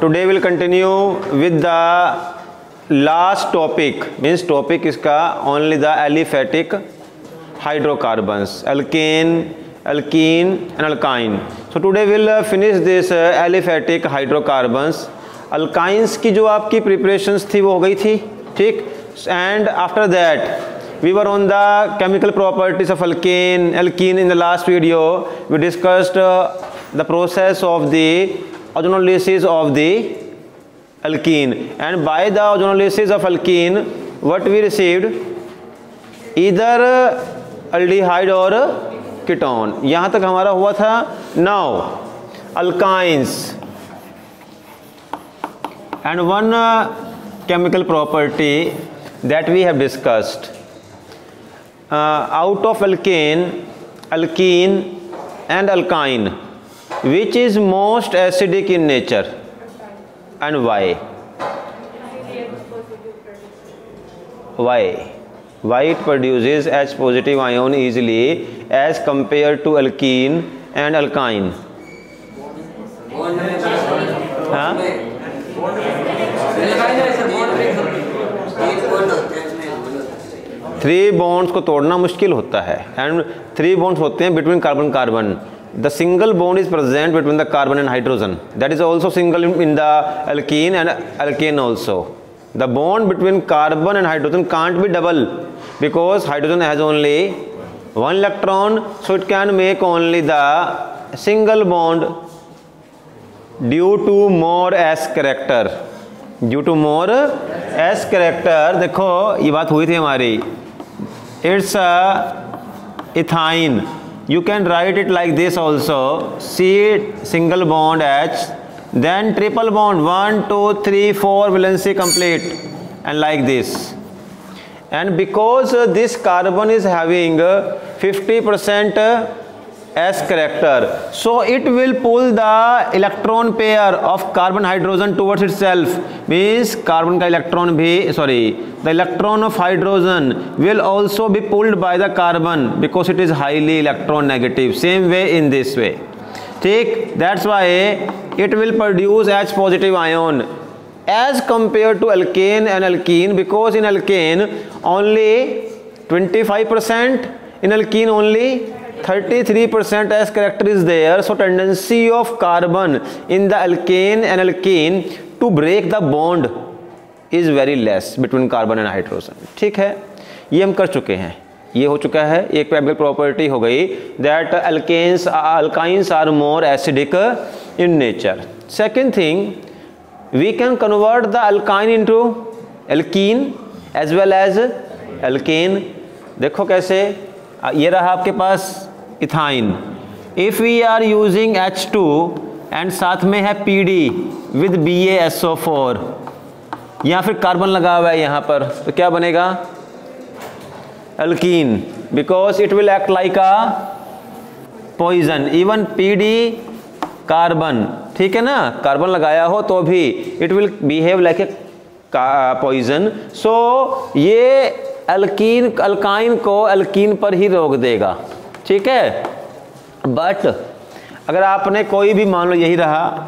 today we'll continue with the last topic, means topic इसका only the aliphatic hydrocarbons, alkane, alkene and alkyne. So today we'll finish this aliphatic hydrocarbons. Alkynes की जो आपकी preparations थी वो हो गई थी, ठीक. And after that we were on the chemical properties of alkane. In the last video we discussed the process of the ozonolysis of the alkene, and by the ozonolysis of alkene what we received, either aldehyde or ketone. यहाँ तक हमारा हुआ था. Now alkynes, and one chemical property that we have discussed, out of alkane, alkene and alkyne, which is most acidic in nature and why? Why it produces H positive ion easily as compared to alkene and alkyne? Three bonds को तोड़ना मुश्किल होता है, and three bonds होते हैं between carbon carbon. The single bond is present between the carbon and hydrogen. That is also single in the alkene and alkane also. The bond between carbon and hydrogen can't be double because hydrogen has only one electron, so it can make only the single bond due to more S character. Due to more S character, देखो ये बात हुई थी हमारी. It's ethyne. You can write it like this also, C single bond H, then triple bond 1 2 3 4 valency complete, and like this. And because this carbon is having 50% S character, so it will pull the electron pair of carbon hydrogen towards itself. Means carbon का electron भी, the electron of hydrogen will also be pulled by the carbon because it is highly electron negative. Same way in this way, ठीक. That's why it will produce H positive ion as compared to alkane and alkene, because in alkane only 25%, in alkene only 33% S character is there. So tendency of carbon in the alkane and alkene to break the bond is very less between carbon and hydrogen. ठीक है, ये हम कर चुके हैं, ये हो चुका है. एक केमिकल प्रॉपर्टी हो गई that alkynes are more acidic in nature. Second thing, we can convert the alkyne into alkene as well as alkane. देखो कैसे, ये रहा आपके पास ethyne. If we are using H2 and साथ में है PD विद BaSO4, या फिर कार्बन लगा हुआ है यहाँ पर, तो क्या बनेगा? Alkene, because it will act like a poison. Even PD carbon, ठीक है ना, कार्बन लगाया हो तो भी it will behave like a poison. So ये अल्कीन अल्काइन को अल्कीन पर ही रोक देगा, ठीक है. बट अगर आपने कोई भी, मान लो यही रहा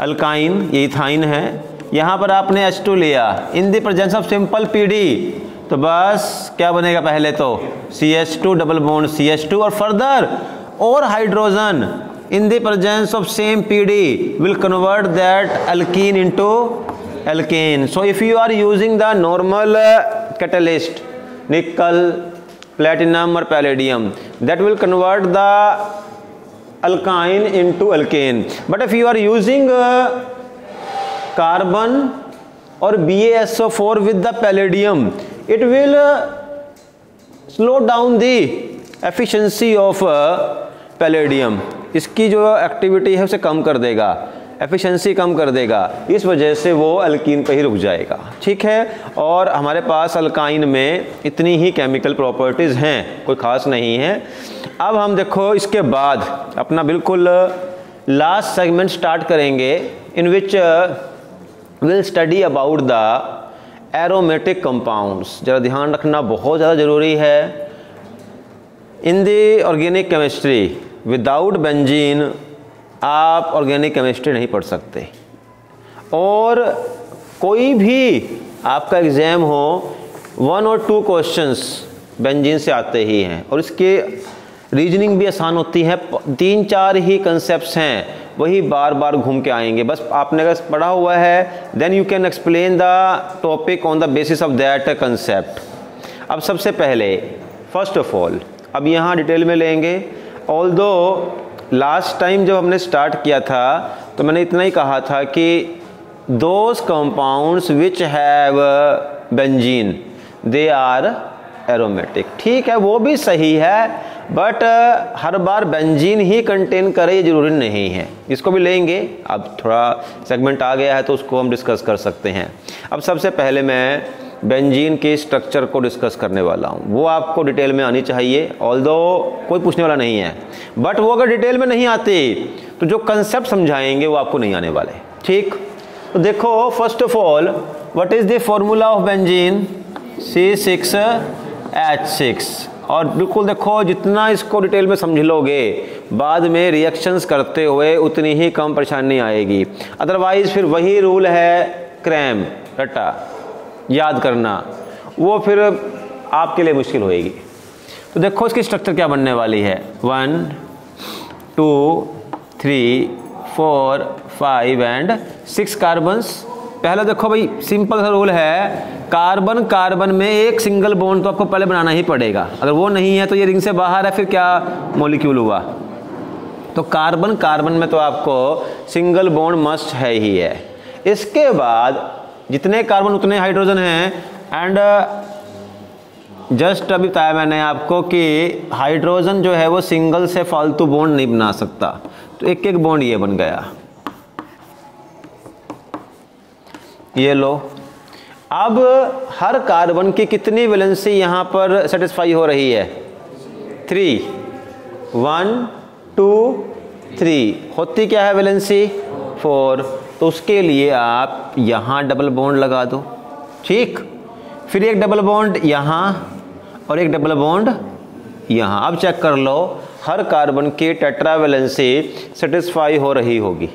अल्काइन, ये इथाइन है, यहाँ पर आपने H2 लिया in the presence of simple PD, तो बस क्या बनेगा? पहले तो CH2 डबल बॉन्ड CH2, और फर्दर और hydrogen in the presence of same PD will convert that alkene into alkane. So if you are using the normal catalyst, nickel, platinum or palladium, that will convert the alkyne into alkane. But if you are using carbon or BaSO4 with the palladium, it will slow down the efficiency of palladium. इसकी जो activity है उसे कम कर देगा, efficiency कम कर देगा, इस वजह से वो अल्कीन पे ही रुक जाएगा, ठीक है. और हमारे पास अल्काइन में इतनी ही केमिकल प्रॉपर्टीज़ हैं, कोई ख़ास नहीं है. अब हम देखो इसके बाद अपना बिल्कुल लास्ट सेगमेंट स्टार्ट करेंगे, in which will study about the aromatic compounds. ज़रा ध्यान रखना, बहुत ज़्यादा ज़रूरी है. In the organic chemistry without benzene आप ऑर्गेनिक केमिस्ट्री नहीं पढ़ सकते, और कोई भी आपका एग्ज़ाम हो 1 और 2 क्वेश्चंस बेंजीन से आते ही हैं और इसके रीजनिंग भी आसान होती है। 3-4 ही कंसेप्ट्स हैं, वही बार बार घूम के आएंगे। बस आपने अगर पढ़ा हुआ है then you can explain the topic on the basis of that concept. अब सबसे पहले फर्स्ट ऑफ ऑल अब यहाँ डिटेल में लेंगे। ऑल्दो लास्ट टाइम जब हमने स्टार्ट किया था तो मैंने इतना ही कहा था कि those compounds which have benzene they are aromatic. ठीक है, वो भी सही है, बट हर बार बेंजीन ही कंटेन करे ये जरूरी नहीं है। इसको भी लेंगे, अब थोड़ा सेगमेंट आ गया है तो उसको हम डिस्कस कर सकते हैं। अब सबसे पहले मैं बेंजीन के स्ट्रक्चर को डिस्कस करने वाला हूँ, वो आपको डिटेल में आनी चाहिए। ऑल्दो कोई पूछने वाला नहीं है, बट वो अगर डिटेल में नहीं आते तो जो कंसेप्ट समझाएंगे वो आपको नहीं आने वाले। ठीक, तो देखो first of all what is the formula of benzene? C6H6। और बिल्कुल देखो जितना इसको डिटेल में समझ लोगे बाद में रिएक्शंस करते हुए उतनी ही कम परेशानी आएगी। अदरवाइज फिर वही रूल है क्रैम रट्टा याद करना, वो फिर आपके लिए मुश्किल होएगी। तो देखो इसकी स्ट्रक्चर क्या बनने वाली है। 1 2 3 4 5 एंड 6 कार्बन्स। पहले देखो भाई सिंपल सा रूल है, कार्बन कार्बन में एक सिंगल बॉन्ड तो आपको पहले बनाना ही पड़ेगा। अगर वो नहीं है तो ये रिंग से बाहर है, फिर क्या मॉलिक्यूल हुआ। तो कार्बन कार्बन में तो आपको सिंगल बॉन्ड मस्ट है ही है। इसके बाद जितने कार्बन उतने हाइड्रोजन हैं। एंड जस्ट अभी बताया मैंने आपको कि हाइड्रोजन जो है वो सिंगल से फालतू बॉन्ड नहीं बना सकता, तो एक एक बॉन्ड ये बन गया, ये लो। अब हर कार्बन की कितनी वैलेंसी यहाँ पर सेटिस्फाई हो रही है? 3 1 2 3 होती क्या है वैलेंसी? 4। तो उसके लिए आप यहाँ डबल बॉन्ड लगा दो। ठीक, फिर एक डबल बॉन्ड यहाँ और एक डबल बॉन्ड यहाँ। अब चेक कर लो हर कार्बन की टेट्रा वैलेंसी सेटिस्फाई हो रही होगी।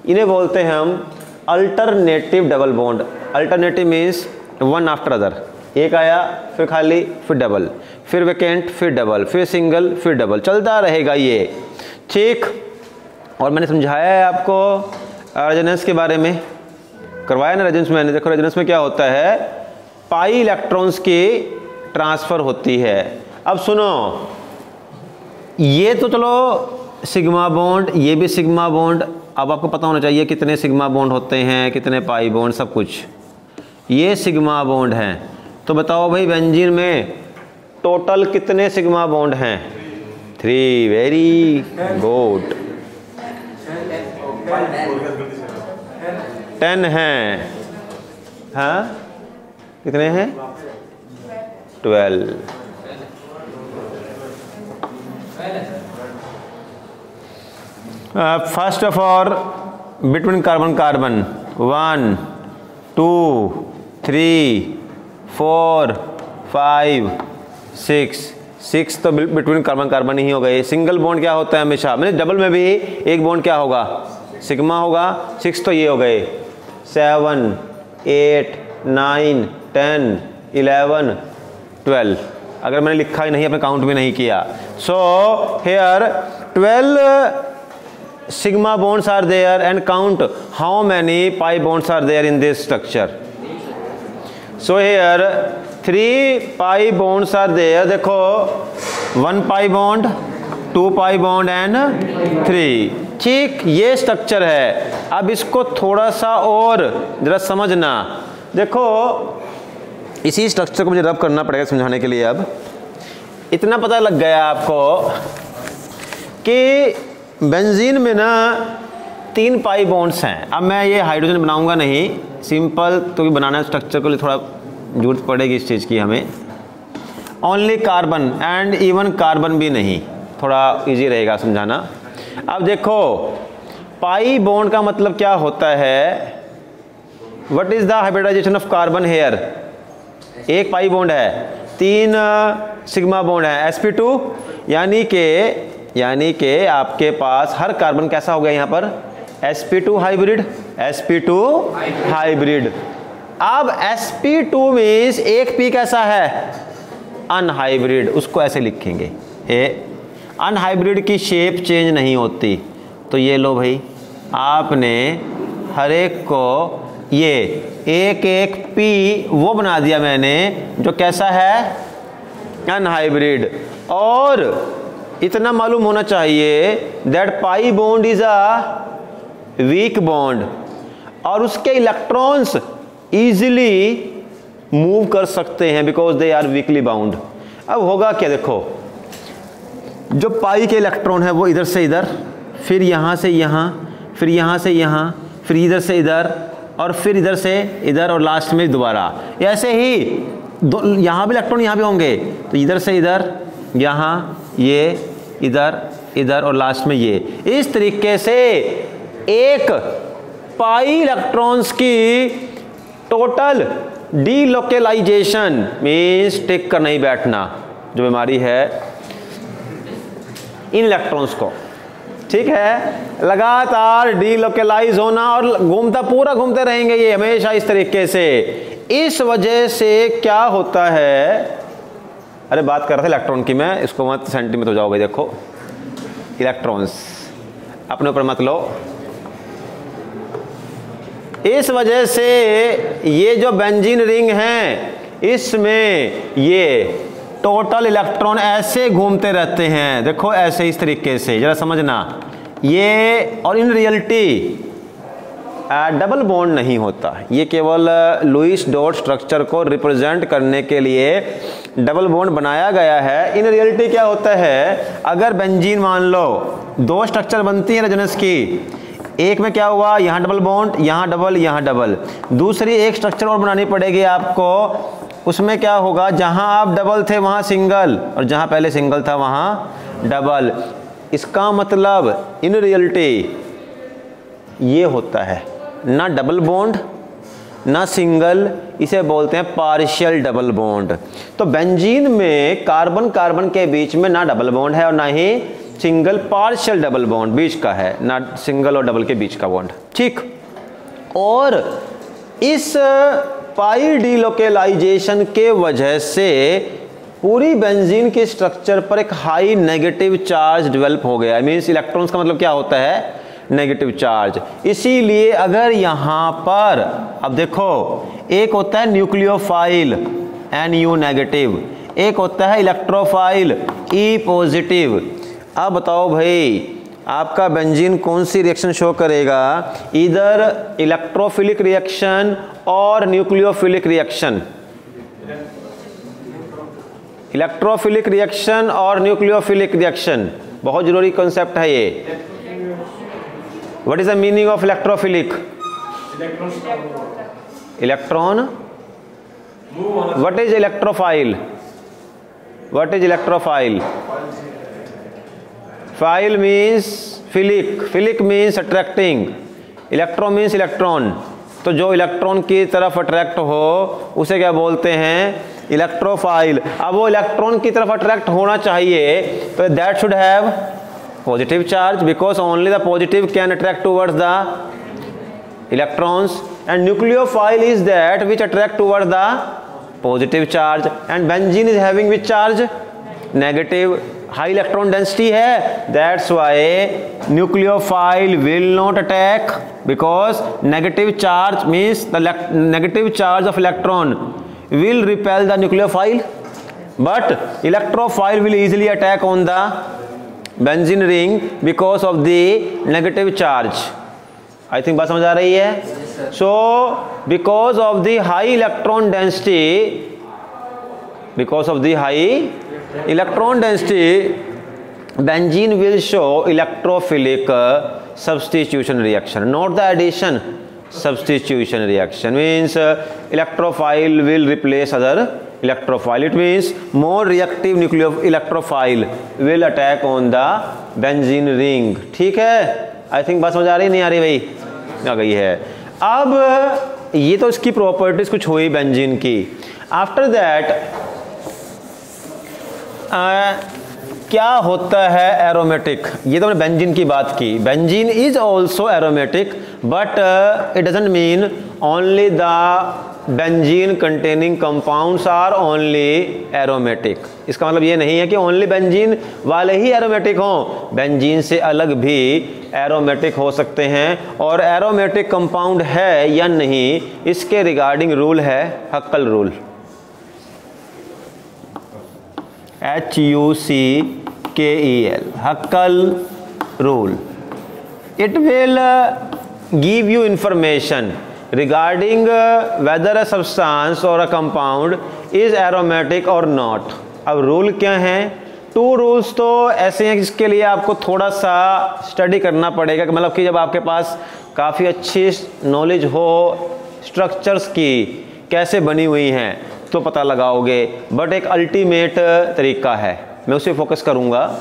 इन्हें बोलते हैं हम alternative double bond. Alternative means one after other, एक आया फिर खाली फिर डबल फिर वैकेंट फिर डबल फिर सिंगल फिर डबल, चलता रहेगा ये। ठीक, और मैंने समझाया है आपको रेजोनेंस के बारे में, करवाया ना रेजोनेंस मैंने। देखो रेजोनेंस में क्या होता है, पाई इलेक्ट्रॉन्स की ट्रांसफ़र होती है। अब सुनो, ये तो चलो सिग्मा बॉन्ड, ये भी सिग्मा बॉन्ड। अब आपको पता होना चाहिए कितने सिग्मा बॉन्ड होते हैं, कितने पाई बॉन्ड, सब कुछ। ये सिग्मा बॉन्ड हैं, तो बताओ भाई बेंजीन में टोटल कितने सिग्मा बॉन्ड हैं? 3। Very good. 10 हैं। हाँ, कितने हैं? 12। First of all between carbon carbon 1 2 3 4 5 6 तो बिटवीन कार्बन कार्बन ही हो गए। सिंगल बॉन्ड क्या होता है हमेशा, मतलब डबल में भी एक बॉन्ड क्या होगा? सिग्मा होगा। 6 तो ये हो गए। 7 8 9 10 11 12। अगर मैंने लिखा ही नहीं, अपने काउंट भी नहीं किया। So here 12 sigma bonds are there and count how many pi bonds are there in this structure. So here 3 pi bonds are there. देखो 1 pi bond 2 pi bond and 3। ठीक, ये स्ट्रक्चर है। अब इसको थोड़ा सा और जरा समझना। देखो इसी स्ट्रक्चर को मुझे रब करना पड़ेगा समझाने के लिए। अब इतना पता लग गया आपको कि बेंजीन में ना 3 पाई बॉन्ड्स हैं। अब मैं ये हाइड्रोजन बनाऊंगा नहीं, सिंपल, तो बनाना स्ट्रक्चर के लिए थोड़ा जरूरत पड़ेगी इस चीज़ की हमें। Only carbon and even carbon भी नहीं, थोड़ा इजी रहेगा समझाना। अब देखो पाई बॉन्ड का मतलब क्या होता है? What is the hybridization of carbon here? एक पाई बॉन्ड है, 3 सिग्मा बॉन्ड है, sp2, यानी कि आपके पास हर कार्बन कैसा हो गया यहाँ पर? sp2 hybrid, sp2 hybrid. अब sp2 मीन्स एक p कैसा है, अनहाइब्रिड, उसको ऐसे लिखेंगे, अनहाइब्रिड की शेप चेंज नहीं होती। तो ये लो भाई, आपने हर एक को ये एक एक p वो बना दिया मैंने जो कैसा है, अनहाइब्रिड। और इतना मालूम होना चाहिए that pi bond is a weak bond, और उसके इलेक्ट्रॉन्स इजीली मूव कर सकते हैं because they are weakly bound. अब होगा क्या, देखो जो पाई के इलेक्ट्रॉन है वो इधर से इधर, फिर यहाँ से यहाँ, फिर यहाँ से यहाँ, फिर इधर से इधर, और फिर इधर से इधर, और लास्ट में दोबारा ऐसे ही यहाँ भी इलेक्ट्रॉन यहाँ भी होंगे, तो इधर से इधर, यहाँ ये, इधर इधर, और लास्ट में ये। इस तरीके से एक पाई इलेक्ट्रॉन्स की टोटल डीलोकेलाइजेशन मीन्स टिक कर नहीं बैठना, जो बीमारी है इन इलेक्ट्रॉन्स को, ठीक है, लगातार डीलोकेलाइज होना और घूमता पूरा घूमते रहेंगे ये हमेशा इस तरीके से। इस वजह से क्या होता है, अरे बात कर रहे थे इलेक्ट्रॉन की मैं, इसको मत सेंटीमीटर हो जाओगे। देखो इलेक्ट्रॉन्स अपने ऊपर मत लो। इस वजह से ये जो बेंजीन रिंग है इसमें ये टोटल इलेक्ट्रॉन ऐसे घूमते रहते हैं, देखो ऐसे इस तरीके से, जरा समझना ये। और इन रियलिटी डबल बॉन्ड नहीं होता, ये केवल लुईस डॉट स्ट्रक्चर को रिप्रेजेंट करने के लिए डबल बॉन्ड बनाया गया है। इन रियलिटी क्या होता है, अगर बेंजीन मान लो दो स्ट्रक्चर बनती है रेजोनेंस की, एक में क्या हुआ, यहाँ डबल बॉन्ड, यहाँ डबल, यहाँ डबल, दूसरी एक स्ट्रक्चर और बनानी पड़ेगी आपको, उसमें क्या होगा, जहाँ आप डबल थे वहाँ सिंगल, और जहाँ पहले सिंगल था वहाँ डबल। इसका मतलब इन रियलिटी ये होता है, ना डबल बॉन्ड ना सिंगल, इसे बोलते हैं पार्शियल डबल बॉन्ड। तो बेंजीन में कार्बन कार्बन के बीच में ना डबल बॉन्ड है और ना ही सिंगल, पार्शियल डबल बॉन्ड बीच का है, ना सिंगल और डबल के बीच का बॉन्ड, ठीक। और इस पाई डीलोकेलाइजेशन के वजह से पूरी बेंजीन के स्ट्रक्चर पर एक हाई नेगेटिव चार्ज डेवलप हो गया। मींस इलेक्ट्रॉन्स का मतलब क्या होता है, नेगेटिव चार्ज। इसीलिए अगर यहां पर अब देखो, एक होता है न्यूक्लियोफाइल Nu नेगेटिव, एक होता है इलेक्ट्रोफाइल E पॉजिटिव। अब बताओ भाई आपका बेंजीन कौन सी रिएक्शन शो करेगा, इधर इलेक्ट्रोफिलिक रिएक्शन और न्यूक्लियोफिलिक रिएक्शन, इलेक्ट्रोफिलिक रिएक्शन और न्यूक्लियोफिलिक रिएक्शन, बहुत जरूरी कॉन्सेप्ट है ये। What is the meaning of electrophilic, electron, what is electrophile, what is electrophile, file means philic, philic means attracting, electro means electron. तो जो electron की तरफ अट्रैक्ट हो उसे क्या बोलते हैं, इलेक्ट्रोफाइल। अब वो इलेक्ट्रॉन की तरफ अट्रैक्ट होना चाहिए तो that should have positive charge, because only the positive can attract towards the electrons, and nucleophile is that which attract towards the positive charge, and benzene is having which charge, negative, high electron density है, that's why nucleophile will not attack, because negative charge means the negative charge of electron will repel the nucleophile, but electrophile will easily attack on the benzene ring because of the negative charge. I think बात समझ आ रही है? So because of the high electron density, because of the high electron density, benzene will show electrophilic substitution reaction, not the addition. Substitution reaction means electrophile will replace other electrophile. It means more reactive nuclear electrophile will attack on the benzene ring. ठीक है, I think बात समझ आ रही नहीं आ रही भाई, आ गई है। अब ये तो इसकी प्रॉपर्टीज कुछ हुई बेंजीन की। आफ्टर दैट क्या होता है एरोमेटिक? ये तो मैंने बेंजीन की बात की। Benzene is also aromatic but it doesn't mean only the benzene containing compounds are only aromatic. इसका मतलब ये नहीं है कि ओनली बेंजीन वाले ही एरोमेटिक हों, बेंजीन से अलग भी एरोमेटिक हो सकते हैं। और एरोमेटिक कंपाउंड है या नहीं, इसके रिगार्डिंग रूल है Huckel rule, HUCKEL, Huckel rule. It will give you information regarding whether a substance or a compound is aromatic or not। अब रूल क्या हैं? 2 रूल्स तो ऐसे हैं जिसके लिए आपको थोड़ा सा स्टडी करना पड़ेगा, मतलब कि जब आपके पास काफ़ी अच्छी नॉलेज हो स्ट्रक्चर्स की कैसे बनी हुई हैं तो पता लगाओगे, बट एक अल्टीमेट तरीका है, मैं उसे फोकस करूंगा।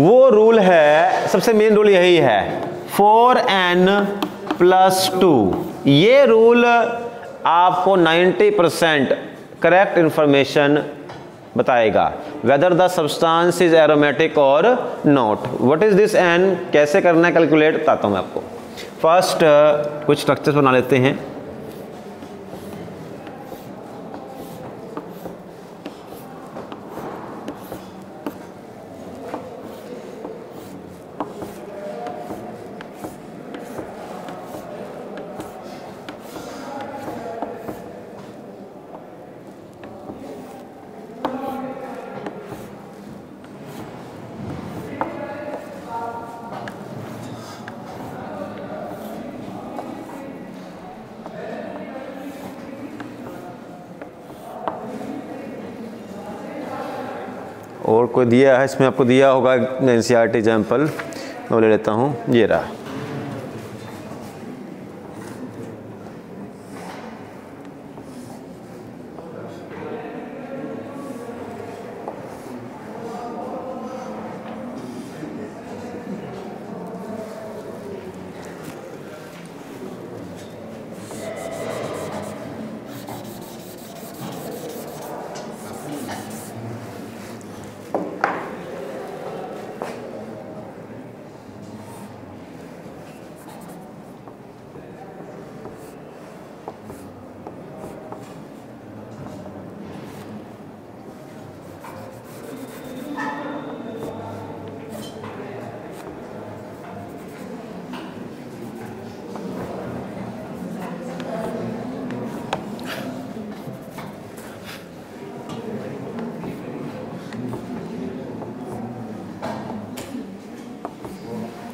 वो रूल है, सबसे मेन रूल यही है, 4n+2। ये रूल आपको 90% करेक्ट इंफॉर्मेशन बताएगा whether the substance is aromatic और नॉट। व्हाट इज दिस n, कैसे करना है कैलकुलेट, बताता हूं मैं आपको। फर्स्ट कुछ स्ट्रक्चर्स बना लेते हैं। और कोई दिया है इसमें, आपको दिया होगा NCERT एग्जाम्पल, मैं ले लेता हूँ, ये रहा।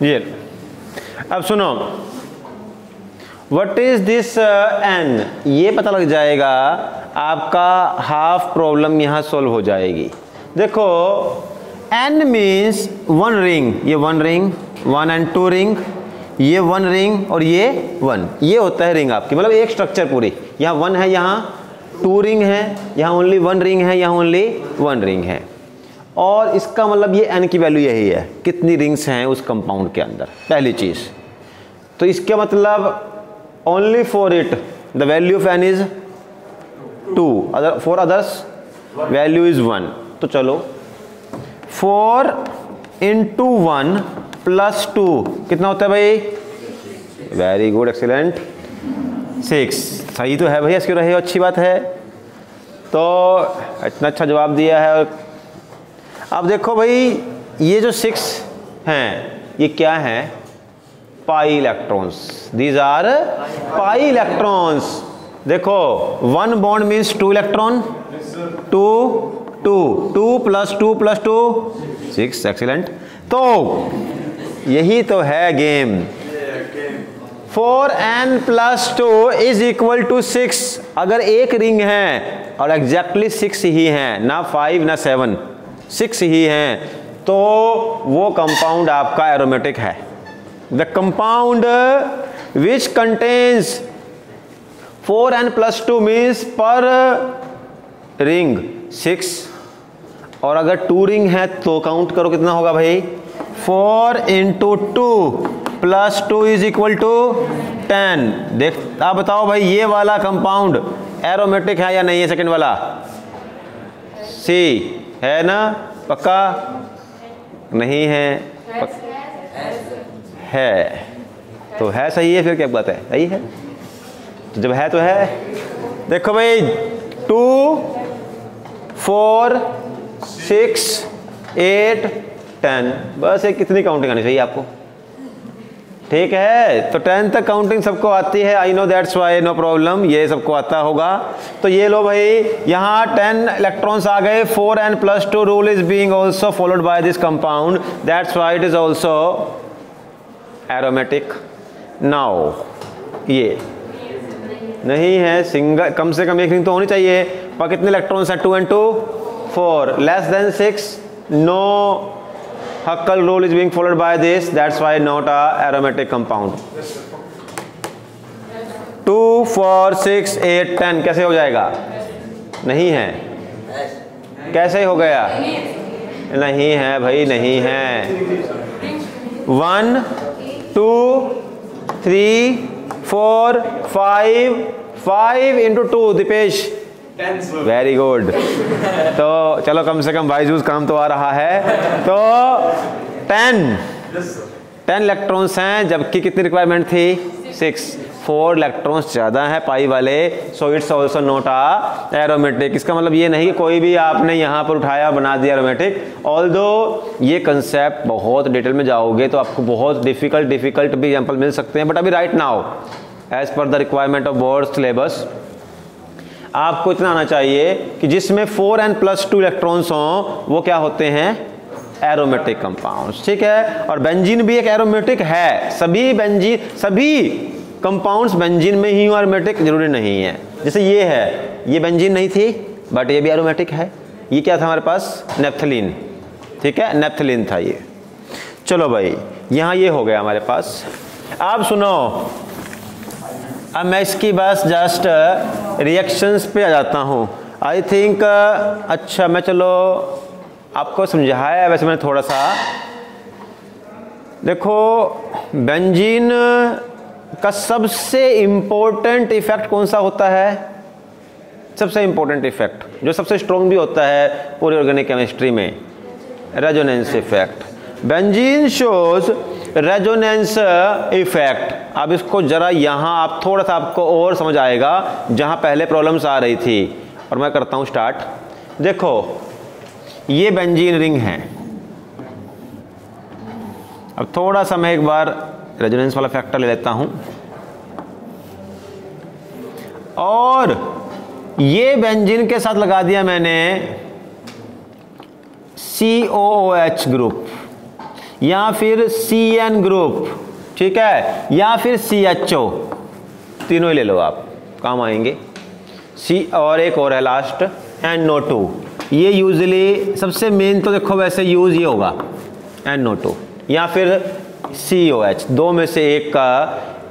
ये अब सुनो, व्हाट इज दिस n, ये पता लग जाएगा आपका, हाफ प्रॉब्लम यहां सोल्व हो जाएगी। देखो n मीन्स 1 रिंग, ये 1 रिंग, 1 and 2 रिंग, ये 1 रिंग और ये 1, ये होता है रिंग आपकी, मतलब एक स्ट्रक्चर पूरी। यहाँ 1 है, यहाँ 2 रिंग है, यहाँ ओनली 1 रिंग है, यहाँ ओनली 1 रिंग है। और इसका मतलब ये n की वैल्यू यही है, कितनी रिंग्स हैं उस कंपाउंड के अंदर, पहली चीज। तो इसका मतलब only for it the value of n is 2, for others value is 1। तो चलो 4 × 1 + 2 कितना होता है भाई? Very good, excellent, 6। सही तो है भैया, इसके रहे अच्छी बात है। तो इतना अच्छा जवाब दिया है। अब देखो भाई, ये जो 6 हैं ये क्या हैं? Pi electrons, these are pi electrons. देखो 1 बॉन्ड मीन्स 2 इलेक्ट्रॉन, 2 2 2 + 2 + 2 6, एक्सीलेंट। तो यही तो है गेम। 4n + 2 = 6। अगर एक रिंग है और एग्जैक्टली 6 ही हैं, ना 5 ना 7, 6 ही हैं, तो वो कंपाउंड आपका एरोमेटिक है। The compound which contains 4n + 2 means पर रिंग 6, और अगर 2 रिंग है तो काउंट करो कितना होगा भाई? 4 × 2 + 2 = 10। देख आप बताओ भाई, ये वाला कंपाउंड एरोमेटिक है या नहीं है? सेकंड वाला सी है ना, पक्का? नहीं है? है तो है, सही है, फिर क्या बात है, सही है। तो जब है तो है। देखो भाई 2 4 6 8 10, बस एक कितनी काउंटिंग आनी चाहिए आपको, ठीक है। तो 10 तक काउंटिंग सबको आती है, I know, that's why, no problem, ये सबको आता होगा। तो ये लो भाई, यहाँ 10 इलेक्ट्रॉन्स आ गए, 4n+2 rule is being also followed by this compound, that's why it is also aromatic. Now ये नहीं है सिंगल, कम से कम एक रिंग तो होनी चाहिए, पर कितने इलेक्ट्रॉन्स हैं? 2 and 2 4, less than 6, no Huckel rule is being followed by this, that's why not a aromatic compound. 2 4 6 8 10 कैसे हो जाएगा? नहीं है। कैसे हो गया? नहीं है भाई, नहीं है। 1 2 3 4 5 into 2 दीपेश, वेरी गुड। तो चलो कम से कम बायजूस काम तो आ रहा है। तो 10 इलेक्ट्रॉन्स हैं, जबकि कितनी रिक्वायरमेंट थी? 6, 4 इलेक्ट्रॉन्स ज़्यादा है पाई वाले, so it's also not a aromatic. इसका मतलब ये नहीं कि कोई भी आपने यहाँ पर उठाया बना दिया एरोमेटिक। ऑल्दो ये कंसेप्ट बहुत डिटेल में जाओगे तो आपको बहुत डिफिकल्ट भी एग्जाम्पल मिल सकते हैं, बट अभी right now as per the requirement of board syllabus आपको इतना आना चाहिए कि जिसमें 4n+2 इलेक्ट्रॉन्स हों वो क्या होते हैं? एरोमेटिक कंपाउंड्स, ठीक है। और बेंजीन भी एक एरोमेटिक है, सभी कंपाउंड्स बेंजीन में ही एरोमेटिक जरूरी नहीं है। जैसे ये है, ये बेंजीन नहीं थी बट ये भी एरोमेटिक है। ये क्या था हमारे पास? नेप्थलीन, ठीक है, नेप्थलीन था ये। चलो भाई, यहाँ ये हो गया हमारे पास। आप सुनो, अब मैं इसकी बस जस्ट रिएक्शंस पे आ जाता हूँ। आई थिंक अच्छा, मैं चलो आपको समझाया वैसे मैंने थोड़ा सा। देखो बेंजीन का सबसे इम्पोर्टेंट इफेक्ट कौन सा होता है? सबसे इम्पोर्टेंट इफेक्ट जो सबसे स्ट्रॉन्ग भी होता है पूरी ऑर्गेनिक केमिस्ट्री में, resonance effect. Benzene shows resonance effect. अब इसको जरा यहाँ आप थोड़ा सा आपको और समझ आएगा जहाँ पहले प्रॉब्लम्स आ रही थी, और मैं करता हूँ स्टार्ट। देखो ये बेंजीन रिंग है। अब थोड़ा सा मैं एक बार रेजोनेंस वाला फैक्टर ले लेता हूँ, और ये बेंजीन के साथ लगा दिया मैंने COOH ग्रुप या फिर CN ग्रुप, ठीक है, या फिर CHO, तीनों ही ले लो आप, काम आएंगे। और एक और है लास्ट NO2। ये यूजुअली सबसे मेन तो देखो वैसे यूज ये होगा NO2 या फिर COH, दो में से एक का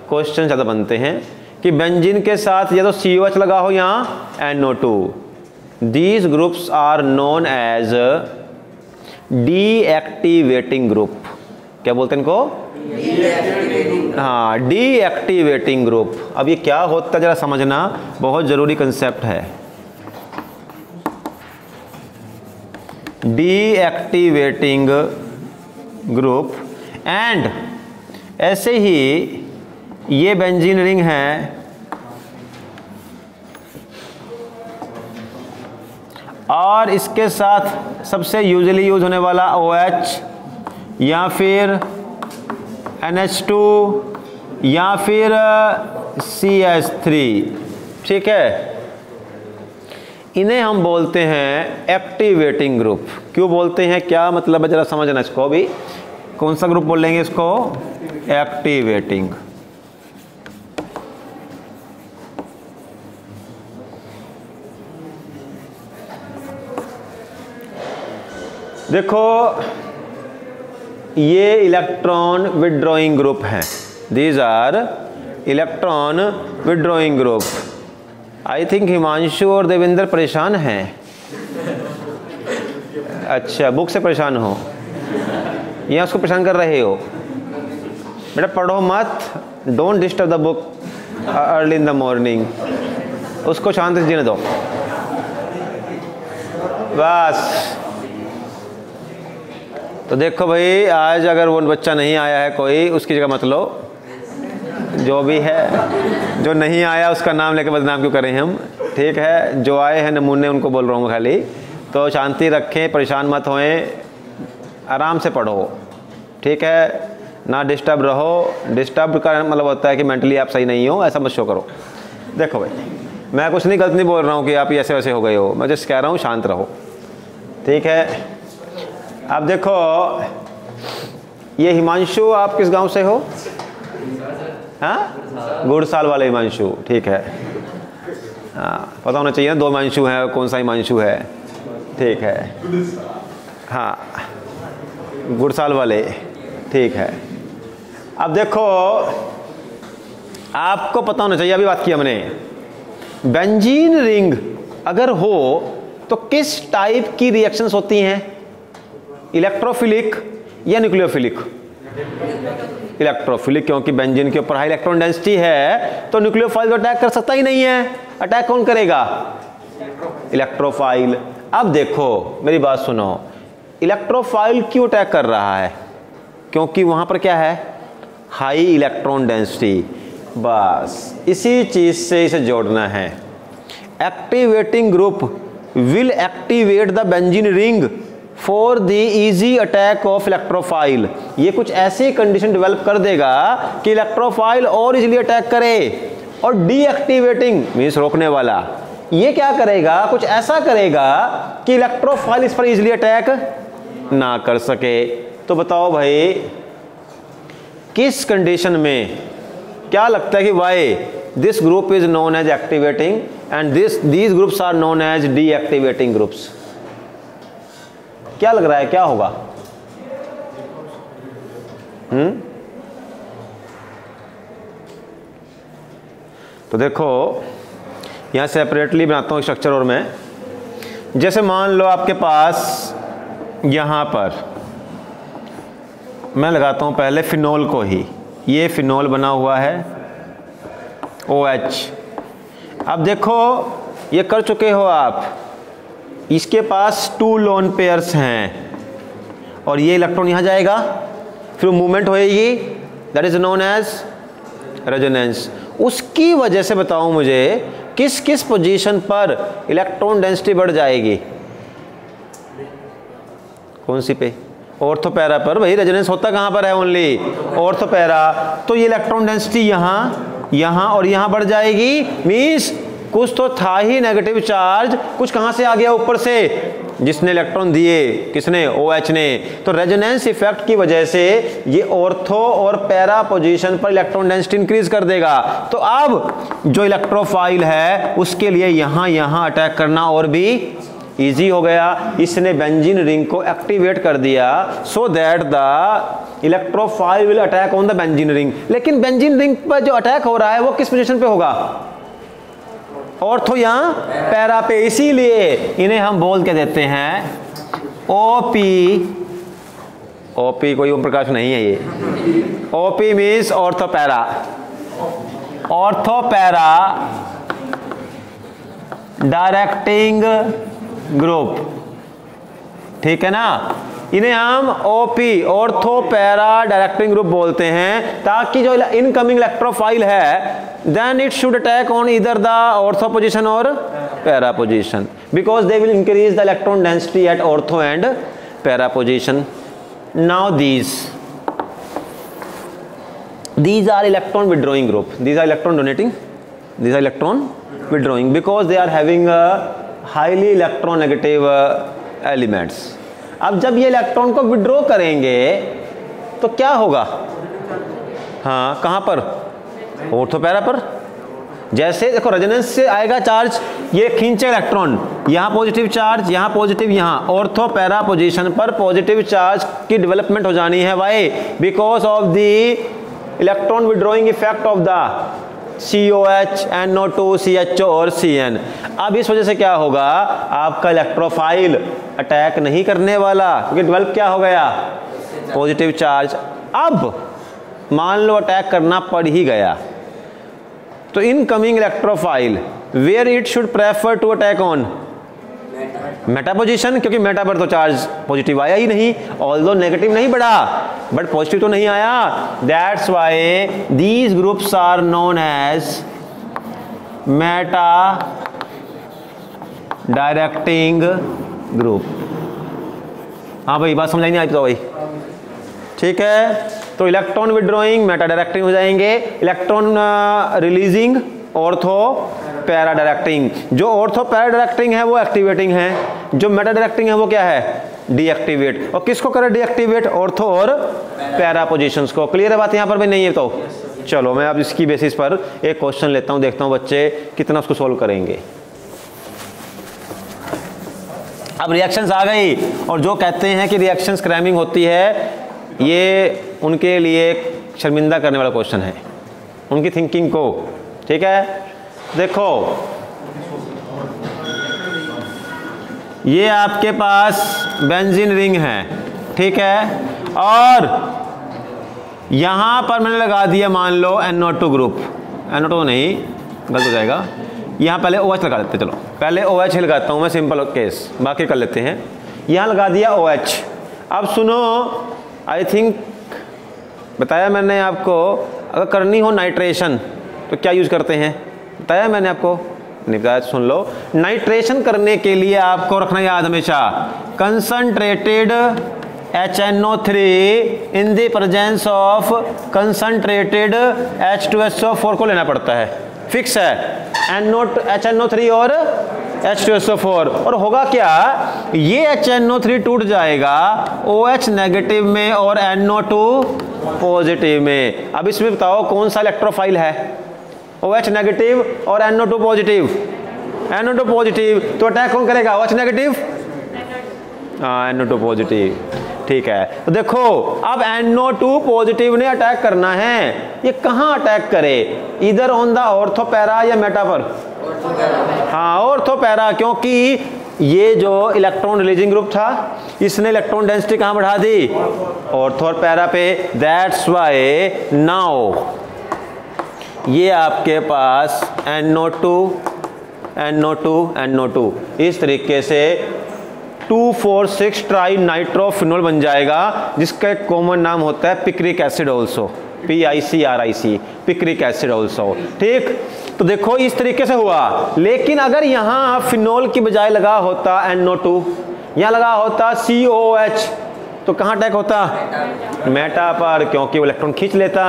क्वेश्चन ज़्यादा बनते हैं कि बेंजीन के साथ या तो COH लगा हो या NO2। These groups are known as deactivating group. क्या बोलते हैं इनको? हाँ, डीएक्टिवेटिंग ग्रुप। अब ये क्या होता है जरा समझना, बहुत जरूरी कंसेप्ट है। Deactivating group. एंड ऐसे ही ये बेंजीन रिंग है, और इसके साथ सबसे यूजुअली यूज होने वाला OH या फिर NH2 या फिर CH3, ठीक है। इन्हें हम बोलते हैं एक्टिवेटिंग ग्रुप। क्यों बोलते हैं, क्या मतलब है, जरा समझना इसको भी। कौन सा ग्रुप बोलेंगे इसको? एक्टिवेटिंग। देखो ये इलेक्ट्रॉन विड्रॉइंग ग्रुप हैं, these are electron withdrawing group. I think Himanshu और देवेंद्र परेशान हैं। अच्छा, बुक से परेशान हो या उसको परेशान कर रहे हो? बेटा पढ़ो मत, don't disturb the book early in the morning, उसको शांति से जीने दो बस। तो देखो भाई, आज अगर वो बच्चा नहीं आया है कोई, उसकी जगह मत लो, जो भी है, जो नहीं आया उसका नाम लेके बदनाम क्यों करें हम, ठीक है। जो आए हैं नमूने उनको बोल रहा हूँ खाली। तो शांति रखें, परेशान मत होएं, आराम से पढ़ो, ठीक है ना, डिस्टर्ब रहो। डिस्टर्ब का मतलब होता है कि मेंटली आप सही नहीं हो, ऐसा मत शो करो। देखो भाई, मैं कुछ नहीं गलत नहीं बोल रहा हूँ कि आप ऐसे वैसे हो गए हो, मैं जस्ट कह रहा हूँ शांत रहो, ठीक है। अब देखो, ये हिमांशु, आप किस गांव से हो? हाँ, गुड़साल वाले हिमांशु, ठीक है। हाँ, पता होना चाहिए ना, 2 हिमांशु हैं, कौन सा हिमांशु है, ठीक है। हाँ, गुड़साल वाले, ठीक है। अब देखो, आपको पता होना चाहिए, अभी बात की हमने, बेंजीन रिंग अगर हो तो किस टाइप की रिएक्शंस होती हैं, इलेक्ट्रोफिलिक या न्यूक्लियोफिलिक? इलेक्ट्रोफिलिक, क्योंकि बेंजीन के ऊपर हाई इलेक्ट्रॉन डेंसिटी है, तो न्यूक्लियोफाइल तो अटैक कर सकता ही नहीं है। अटैक कौन करेगा? इलेक्ट्रोफाइल। अब देखो मेरी बात सुनो, इलेक्ट्रोफाइल क्यों अटैक कर रहा है? क्योंकि वहां पर क्या है? High electron density. बस इसी चीज से इसे जोड़ना है। Activating group will activate the benzene ring for the easy attack of electrophile. ये कुछ ऐसी कंडीशन डेवलप कर देगा कि इलेक्ट्रोफाइल और इजीली अटैक करे। और डीएक्टिवेटिंग मीन्स रोकने वाला, ये क्या करेगा? कुछ ऐसा करेगा कि इलेक्ट्रोफाइल इस पर इजीली अटैक ना कर सके। तो बताओ भाई, किस कंडीशन में क्या लगता है कि why this group is known as activating and these groups are known as deactivating groups? क्या लग रहा है, क्या होगा? तो देखो, यहां सेपरेटली बनाता हूं स्ट्रक्चर। और मैं जैसे मान लो आपके पास यहां पर मैं लगाता हूं पहले फिनोल को ही, ये फिनोल बना हुआ है OH। अब देखो ये कर चुके हो आप, इसके पास 2 लोन पेयर्स हैं और ये इलेक्ट्रॉन यहां जाएगा, फिर मूवमेंट होएगी, that is known as resonance. उसकी वजह से बताओ मुझे किस किस पोजीशन पर इलेक्ट्रॉन डेंसिटी बढ़ जाएगी? कौन सी पे? ऑर्थो पैरा पर। भाई रेजोनेंस होता कहां पर है? Only ortho para. तो ये इलेक्ट्रॉन डेंसिटी यहां, यहां और यहां बढ़ जाएगी। मींस कुछ तो था ही नेगेटिव चार्ज, कुछ कहां से आ गया? ऊपर से, जिसने इलेक्ट्रॉन दिए, किसने? OH ने। तो रेजोनेंस इफेक्ट की वजह से ये ऑर्थो और पैरा पोजीशन पर इलेक्ट्रॉन डेंसिटी इंक्रीज कर देगा। तो अब जो इलेक्ट्रोफाइल है उसके लिए यहां यहां अटैक करना और भी इजी हो गया। इसने बेंजीन रिंग को एक्टिवेट कर दिया so that the electrophile will attack on the benzene ring. लेकिन बेंजीन रिंग पर जो अटैक हो रहा है वो किस पोजीशन पे होगा? ऑर्थो या पैरा पे। इसीलिए इन्हें हम बोल के देते हैं ओपी। ओपी कोई ओम प्रकाश नहीं है, ये OP means ortho para. Ortho para directing group, ठीक है ना। इन्हें हम OP, ortho para directing group बोलते हैं, ताकि जो इनकमिंग इलेक्ट्रोफाइल है then it should attack on either the ortho position और para position, because they will increase the electron density at ortho and para position. Now these are electron withdrawing group. These are electron donating. These are electron withdrawing because they are having a highly electronegative elements. अब जब ये electron को withdraw करेंगे तो क्या होगा? हाँ, कहाँ पर? ऑर्थो पैरा पर. जैसे देखो रेजोनेंस से आएगा चार्ज, ये खींचे इलेक्ट्रॉन, यहाँ पॉजिटिव चार्ज, यहाँ पॉजिटिव, यहाँ ऑर्थो पैरा पोजीशन पर पॉजिटिव चार्ज की डेवलपमेंट हो जानी है. Why? Because of the electron withdrawing effect of the COH, NO2, CHO और CN. अब इस वजह से क्या होगा? आपका इलेक्ट्रोफाइल अटैक नहीं करने वाला, क्योंकि डेवलप क्या हो गया? Positive charge. अब मान लो अटैक करना पड़ ही गया, तो incoming electrophile where it should prefer to attack on meta position, क्योंकि मेटा पर तो चार्ज पॉजिटिव आया ही नहीं, ऑल्दो नेगेटिव नहीं बढ़ा बट पॉजिटिव तो नहीं आया। That's why these groups are known as meta directing group. हाँ भाई, बात समझ नहीं आई तो भाई, ठीक है। तो इलेक्ट्रॉन विड्रॉइंग मेटा डायरेक्टिंग हो जाएंगे, electron releasing ortho para directing. जो ऑर्थो पैरा डायरेक्टिंग है वो एक्टिवेटिंग है, जो मेटा डायरेक्टिंग है वो क्या है, डीएक्टिवेट। और किसको करे डीएक्टिवेट, ऑर्थो और पैरा पोजीशंस को। क्लियर है बात यहाँ पर भी? नहीं है तो चलो मैं अब इसकी बेसिस पर एक क्वेश्चन लेता हूँ, देखता हूँ बच्चे कितना उसको सोल्व करेंगे। अब रिएक्शंस आ गई, और जो कहते हैं कि रिएक्शंस क्रैमिंग होती है, ये उनके लिए शर्मिंदा करने वाला क्वेश्चन है, उनकी थिंकिंग को। ठीक है, देखो ये आपके पास बेंजीन रिंग है, ठीक है, और यहां पर मैंने लगा दिया मान लो NO2 ग्रुप, NO2 नहीं, गलत हो जाएगा, यहाँ पहले OH लगा लेते, चलो पहले OH लगाता हूँ मैं, सिंपल केस, बाकी कर लेते हैं। यहाँ लगा दिया OH। अब सुनो, आई थिंक बताया मैंने आपको, अगर करनी हो नाइट्रेशन तो क्या यूज़ करते हैं, बताया मैंने आपको, नहीं बताया तो सुन लो। नाइट्रेशन करने के लिए आपको रखना याद हमेशा, concentrated HNO3 in the presence of concentrated H2SO4 को लेना पड़ता है, फिक्स है, HNO3 और H2SO4। और होगा क्या, ये HNO3 टूट जाएगा OH नेगेटिव में और NO2 पॉजिटिव में। अब इसमें बताओ कौन सा इलेक्ट्रोफाइल है, OH नेगेटिव और NO2 पॉजिटिव, NO2 पॉजिटिव, तो अटैक कौन करेगा, OH नेगेटिव, हाँ NO2 पॉजिटिव, ठीक है। तो देखो अब NO2 पॉजिटिव ने अटैक करना है, ये कहाँ अटैक करे, इधर ऑन द ऑर्थो पैरा या मेटा पर, हाँ ऑर्थो पैरा, क्योंकि ये जो इलेक्ट्रॉन रिलीजिंग ग्रुप था इसने इलेक्ट्रॉन डेंसिटी कहाँ बढ़ा दी, ऑर्थो और पैरा पे। दैट्स वाई नाउ ये आपके पास NO2 इस तरीके से 2,4,6 ट्राई नाइट्रोफिनोल बन जाएगा, जिसका एक कॉमन नाम होता है picric acid also, PICRIC, picric acid also. ठीक, तो देखो इस तरीके से हुआ। लेकिन अगर यहाँ फिनोल की बजाय लगा होता NO2, यहाँ लगा होता COOH, तो कहाँ अटैक होता, मेटा पर, क्योंकि वो इलेक्ट्रॉन खींच लेता।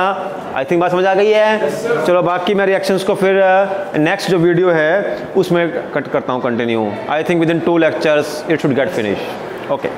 आई थिंक बात समझ आ गई है। चलो बाकी मैं रिएक्शंस को फिर नेक्स्ट जो वीडियो है उसमें कट करता हूँ continue. I think with in 2 lectures it should get finish. Okay.